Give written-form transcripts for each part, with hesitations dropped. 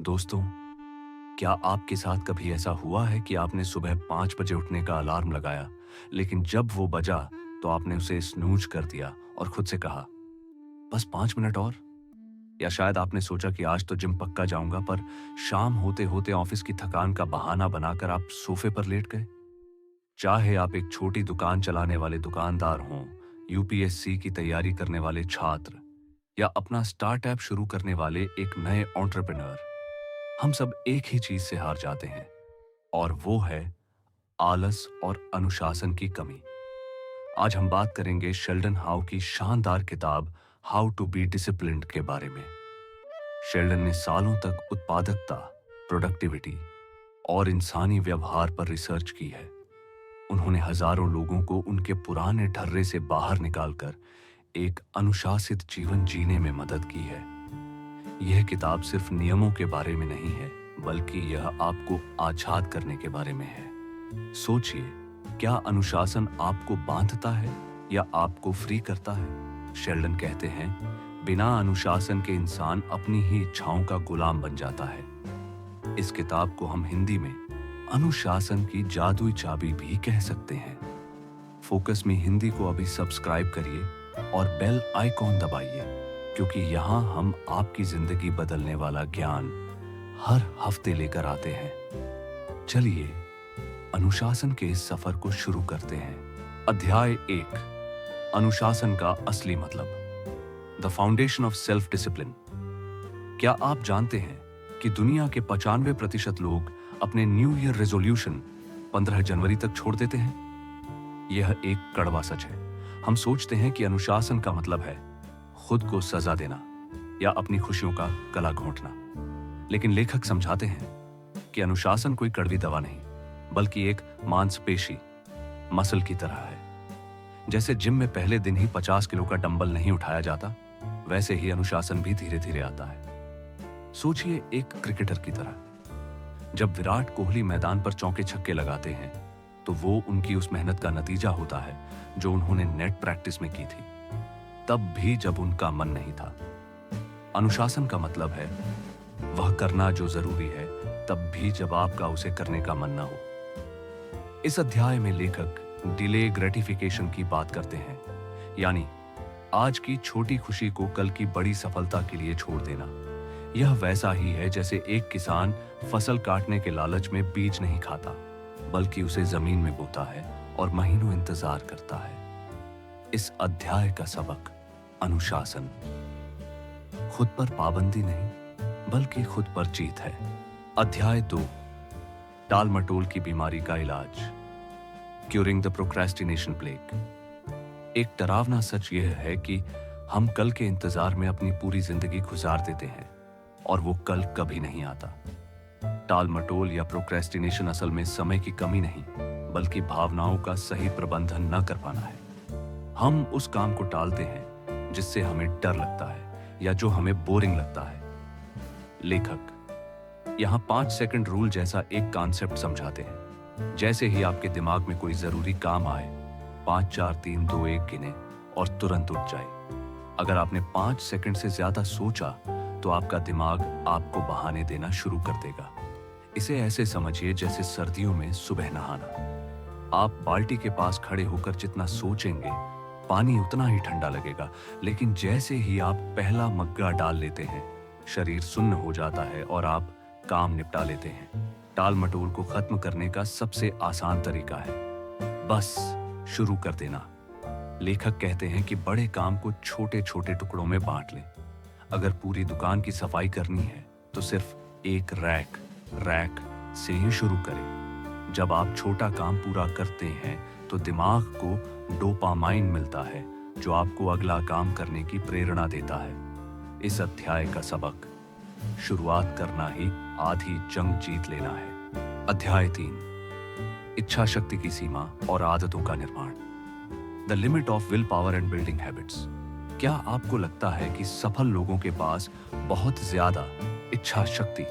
दोस्तों, क्या आपके साथ कभी ऐसा हुआ है कि आपने सुबह 5 बजे उठने का अलार्म लगाया, लेकिन जब वो बजा तो आपने उसे स्नूज़ कर दिया और खुद से कहा, "बस 5 मिनट और"? या शायद आपने सोचा कि आज तो जिम पक्का जाऊँगा, पर शाम होते-होते ऑफिस की थकान का बहाना बनाकर आप सोफे पर लेट गए? चाहे आप एक छोटी दुकान चलाने वाले दुकानदार हों, यूपीएससी की तैयारी करने वाले छात्र या अपना स्टार्टअप शुरू करने वाले एक नए एंटरप्रेन्योर, हम सब एक ही चीज से हार जाते हैं और वो है आलस और अनुशासन की कमी। आज हम बात करेंगे शेल्डन हाउ की शानदार किताब हाउ टू बी डिसिप्लिन्ड के बारे में। शेल्डन ने सालों तक उत्पादकता, प्रोडक्टिविटी और इंसानी व्यवहार पर रिसर्च की है। उन्होंने हजारों लोगों को उनके पुराने ढर्रे से बाहर निकालकर एक अनुशासित जीवन जीने में मदद की है। यह किताब सिर्फ नियमों के बारे में नहीं है, बल्कि यह आपको आजाद करने के बारे में है। सोचिए, क्या अनुशासन आपको बांधता है या आपको फ्री करता है? शेल्डन कहते हैं, बिना अनुशासन के इंसान अपनी ही इच्छाओं का गुलाम बन जाता है। इस किताब को हम हिंदी में अनुशासन की जादुई चाबी भी कह सकते हैं। फोकस में हिंदी को अभी सब्सक्राइब करिए और बेल आइकॉन दबाइए, क्योंकि यहाँ हम आपकी जिंदगी बदलने वाला ज्ञान हर हफ्ते लेकर आते हैं। चलिए अनुशासन के इस सफर को शुरू करते हैं। अध्याय 1, अनुशासन का असली मतलब, the foundation of self discipline. क्या आप जानते हैं कि दुनिया के 95% लोग अपने न्यू ईयर रेजोल्यूशन 15 जनवरी तक छोड़ देते हैं? यह एक कड़वा सच है। हम सोचते हैं कि अनुशासन का मतलब है खुद को सजा देना या अपनी खुशियों का गला घोंटना, लेकिन लेखक समझाते हैं कि अनुशासन कोई कड़वी दवा नहीं, बल्कि एक मांसपेशी, मसल की तरह है। जैसे जिम में पहले दिन ही 50 किलो का डंबल नहीं उठाया जाता, वैसे ही अनुशासन भी धीरे धीरे आता है। सोचिए एक क्रिकेटर की तरह। जब विराट कोहली मैदान पर चौके छक्के लगाते हैं, तो वो उनकी उस मेहनत का नतीजा होता है जो उन्होंने नेट प्रैक्टिस में की थी, तब भी जब उनका मन नहीं था। अनुशासन का मतलब है वह करना जो जरूरी है, तब भी जब आपका उसे करने का मन ना हो। इस अध्याय में लेखक डिले ग्रेटिफिकेशन की बात करते हैं, यानी आज की छोटी खुशी को कल की बड़ी सफलता के लिए छोड़ देना। यह वैसा ही है जैसे एक किसान फसल काटने के लालच में बीज नहीं खाता, बल्कि उसे जमीन में बोता है और महीनों इंतजार करता है। इस अध्याय का सबक अनुशासन, खुद पर पाबंदी नहीं, बल्कि खुद पर जीत है। अध्याय 2, टाल मटोल की बीमारी का इलाज, क्यूरिंग द प्रोक्रेस्टिनेशन प्लेग। एक डरावना सच यह है कि हम कल के इंतजार में अपनी पूरी जिंदगी गुजार देते हैं और वो कल कभी नहीं आता। टाल मटोल या प्रोक्रेस्टिनेशन असल में समय की कमी नहीं, बल्कि भावनाओं का सही प्रबंधन न कर पाना है। हम उस काम को टालते हैं जिससे हमें डर लगता है या जो हमें बोरिंग लगता है। लेखक यहाँ 5 सेकंड रूल जैसा एक कॉन्सेप्ट समझाते हैं। जैसे ही आपके दिमाग में कोई जरूरी काम आए, 5 4 3 2 1 गिने और तुरंत उठ जाए। अगर आपने 5 सेकंड से ज्यादा सोचा, तो आपका दिमाग आपको बहाने देना शुरू कर देगा। इसे ऐसे समझिए जैसे सर्दियों में सुबह नहाना। आप बाल्टी के पास खड़े होकर जितना सोचेंगे, पानी उतना ही ठंडा लगेगा, लेकिन जैसे ही आप पहला मग्गा डाल लेते हैं, शरीर सुन्न हो जाता है और आप काम निपटा लेते हैं। टाल मटोल को खत्म करने का सबसे आसान तरीका है बस शुरू कर देना। लेखक कहते हैं कि बड़े काम को छोटे छोटे टुकड़ों में बांट लें। अगर पूरी दुकान की सफाई करनी है, तो सिर्फ एक रैक से ही शुरू करें। जब आप छोटा काम पूरा करते हैं, तो दिमाग को डोपामाइन मिलता है, जो आपको अगला काम करने की प्रेरणा देता है। इस अध्याय का सबक, शुरुआत करना ही आधी जंग जीत लेना है। अध्याय 3, इच्छा शक्ति की सीमा और आदतों का निर्माण, the limit of will power and building habits. क्या आपको लगता है कि सफल लोगों के पास बहुत ज्यादा इच्छा शक्ति,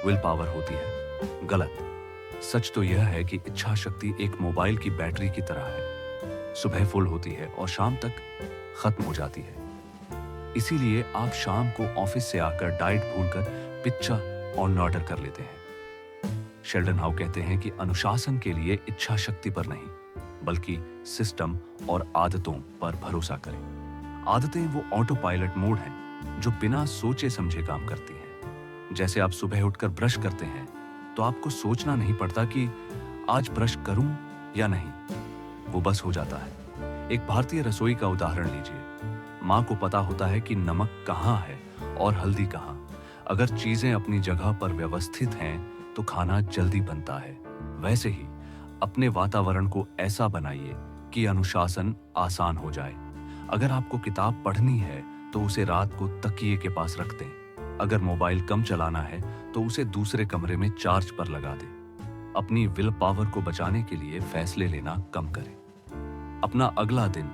विल पावर होती है? गलत। सच तो यह है कि इच्छा शक्ति एक मोबाइल की बैटरी की तरह है। सुबह फुल होती है और शाम तक खत्म हो जाती है। इसीलिए आप शाम को ऑफिस से आकर डाइट भूलकर पिज्जा ऑन ऑर्डर कर लेते हैं। शेल्डन हाउ कहते हैं कि अनुशासन के लिए इच्छा शक्ति पर नहीं बल्कि सिस्टम और आदतों पर भरोसा करें। आदतें वो ऑटो पायलट मोड हैं जो बिना सोचे समझे काम करती हैं। जैसे आप सुबह उठकर ब्रश करते हैं तो आपको सोचना नहीं पड़ता कि आज ब्रश करूं या नहीं, वो बस हो जाता है। एक भारतीय रसोई का उदाहरण लीजिए। माँ को पता होता है कि नमक कहाँ है और हल्दी कहाँ। अगर चीजें अपनी जगह पर व्यवस्थित हैं तो खाना जल्दी बनता है। वैसे ही अपने वातावरण को ऐसा बनाइए कि अनुशासन आसान हो जाए। अगर आपको किताब पढ़नी है तो उसे रात को तकिए के पास रख दें। अगर मोबाइल कम चलाना है तो उसे दूसरे कमरे में चार्ज पर लगा दें। अपनी विल पावर को बचाने के लिए फैसले लेना कम करें। अपना अगला दिन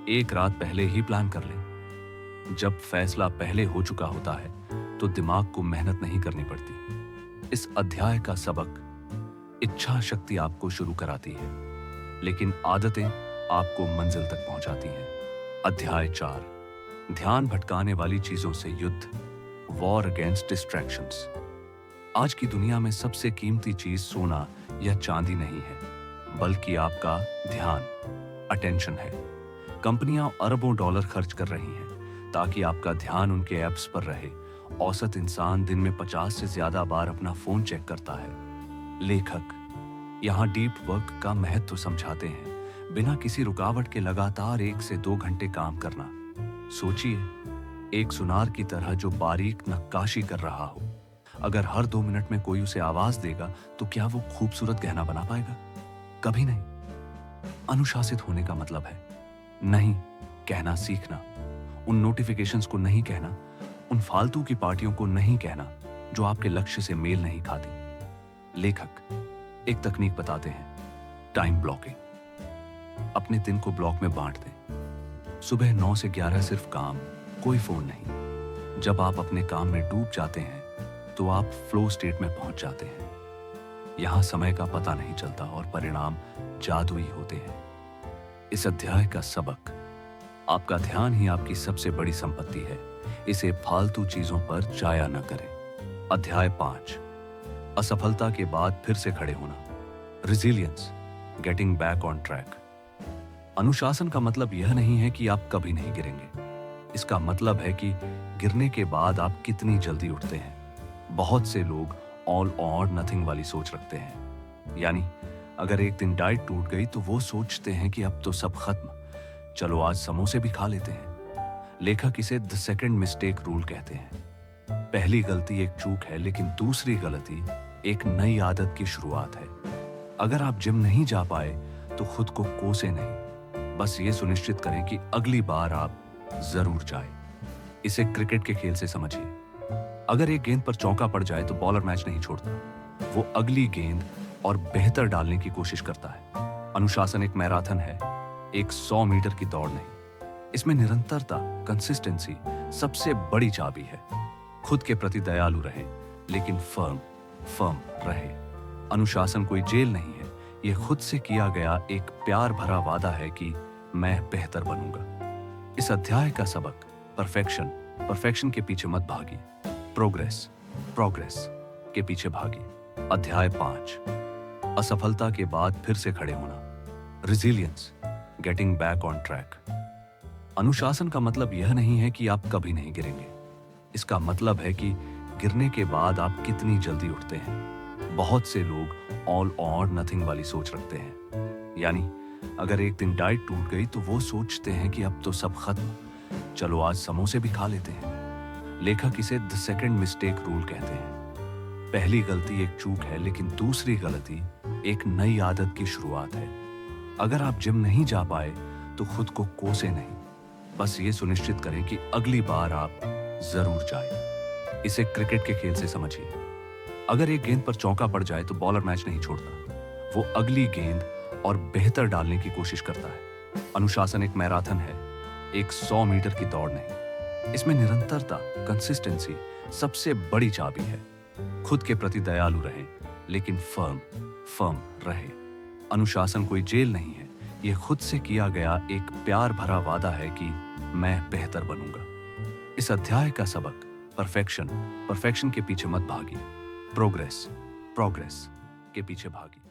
एक रात पहले ही प्लान कर लें। जब फैसला पहले हो चुका होता है तो दिमाग को मेहनत नहीं करनी पड़ती। इस अध्याय का सबक, इच्छा शक्ति आपको शुरू कराती है लेकिन आदतें आपको मंजिल तक पहुंचाती हैं। अध्याय 4, ध्यान भटकाने वाली चीजों से युद्ध, वॉर अगेंस्ट डिस्ट्रैक्शंस। आज की दुनिया में सबसे कीमती चीज सोना या चांदी नहीं है बल्कि आपका ध्यान, अटेंशन है। कंपनियां अरबों डॉलर खर्च कर रही हैं ताकि आपका ध्यान उनके ऐप्स पर रहे। औसत इंसान दिन में 50 से ज्यादा बार अपना फोन चेक करता है। लेखक यहाँ डीप वर्क का महत्व समझाते हैं। बिना किसी रुकावट के लगातार 1 से 2 घंटे काम करना। सोचिए, एक सुनार की तरह जो बारीक नक्काशी कर रहा हो। अगर हर 2 मिनट में कोई उसे आवाज देगा तो क्या वो खूबसूरत गहना बना पाएगा? कभी नहीं। अनुशासित होने का मतलब है नहीं कहना सीखना। उन नोटिफिकेशंस को नहीं कहना, उन फालतू की पार्टियों को नहीं कहना जो आपके लक्ष्य से मेल नहीं खाती। लेखक एक तकनीक बताते हैं, टाइम ब्लॉकिंग। अपने दिन को ब्लॉक में बांट दें। सुबह 9 से 11 सिर्फ काम, कोई फोन नहीं। जब आप अपने काम में डूब जाते हैं तो आप फ्लो स्टेट में पहुंच जाते हैं। यहां समय का पता नहीं चलता और परिणाम जादुई होते हैं। इस अध्याय का सबक, आपका ध्यान ही आपकी सबसे बड़ी संपत्ति है। इसे फालतू चीजों पर जाया न करें। अध्याय 5, असफलता के बाद फिर से खड़े होना, resilience, getting back on track. अनुशासन का मतलब यह नहीं है कि आप कभी नहीं गिरेंगे। इसका मतलब है कि गिरने के बाद आप कितनी जल्दी उठते हैं। बहुत से लोग ऑल और नथिंग वाली सोच रखते हैं। यानी अगर एक दिन डाइट टूट गई तो वो सोचते हैं कि अब तो सब खत्म, चलो आज समोसे भी खा लेते हैं। लेखक इसे द सेकंड मिस्टेक रूल कहते हैं। पहली गलती एक चूक है लेकिन दूसरी गलती एक नई आदत की शुरुआत है। अगर आप जिम नहीं जा पाए तो खुद को कोसे नहीं, बस ये सुनिश्चित करें कि अगली बार आप जरूर जाए। इसे क्रिकेट के खेल से समझिए। अगर एक गेंद पर चौका पड़ जाए तो बॉलर मैच नहीं छोड़ता, वो अगली गेंद और बेहतर डालने की कोशिश करता है। अनुशासन एक मैराथन है, एक 100 मीटर की दौड़ नहीं। इसमें निरंतरता, कंसिस्टेंसी सबसे बड़ी चाबी है। खुद के प्रति दयालु रहें लेकिन फर्म रहे। अनुशासन कोई जेल नहीं है, यह खुद से किया गया एक प्यार भरा वादा है कि मैं बेहतर बनूंगा। इस अध्याय का सबक, परफेक्शन के पीछे मत भागिए, प्रोग्रेस के पीछे भागिए। अध्याय 5, असफलता के बाद फिर से खड़े होना, resilience, getting back on track. अनुशासन का मतलब यह नहीं है कि आप कभी नहीं गिरेंगे। इसका मतलब है कि गिरने के बाद आप कितनी जल्दी उठते हैं। बहुत से लोग ऑल और नथिंग वाली सोच रखते हैं। यानी अगर एक दिन डाइट टूट गई तो वो सोचते हैं कि अब तो सब खत्म, चलो आज समोसे भी खा लेते हैं। लेखक इसे द सेकंड मिस्टेक रूल कहते हैं। पहली गलती एक चूक है लेकिन दूसरी गलती एक नई आदत की शुरुआत है। अगर आप जिम नहीं जा पाए तो खुद को कोसे नहीं, बस ये सुनिश्चित करें कि अगली बार आप जरूर जाए। इसे क्रिकेट के खेल से समझिए। अगर एक गेंद पर चौका पड़ जाए तो बॉलर मैच नहीं छोड़ता, वो अगली गेंद और बेहतर डालने की कोशिश करता है। अनुशासन एक मैराथन है, एक 100 मीटर की दौड़ नहीं। इसमें निरंतरता, कंसिस्टेंसी सबसे बड़ी चाबी है। खुद के प्रति दयालु रहें लेकिन फर्म रहे। अनुशासन कोई जेल नहीं है, यह खुद से किया गया एक प्यार भरा वादा है कि मैं बेहतर बनूंगा। इस अध्याय का सबक, परफेक्शन परफेक्शन के पीछे मत भागिए, प्रोग्रेस प्रोग्रेस के पीछे भागिए।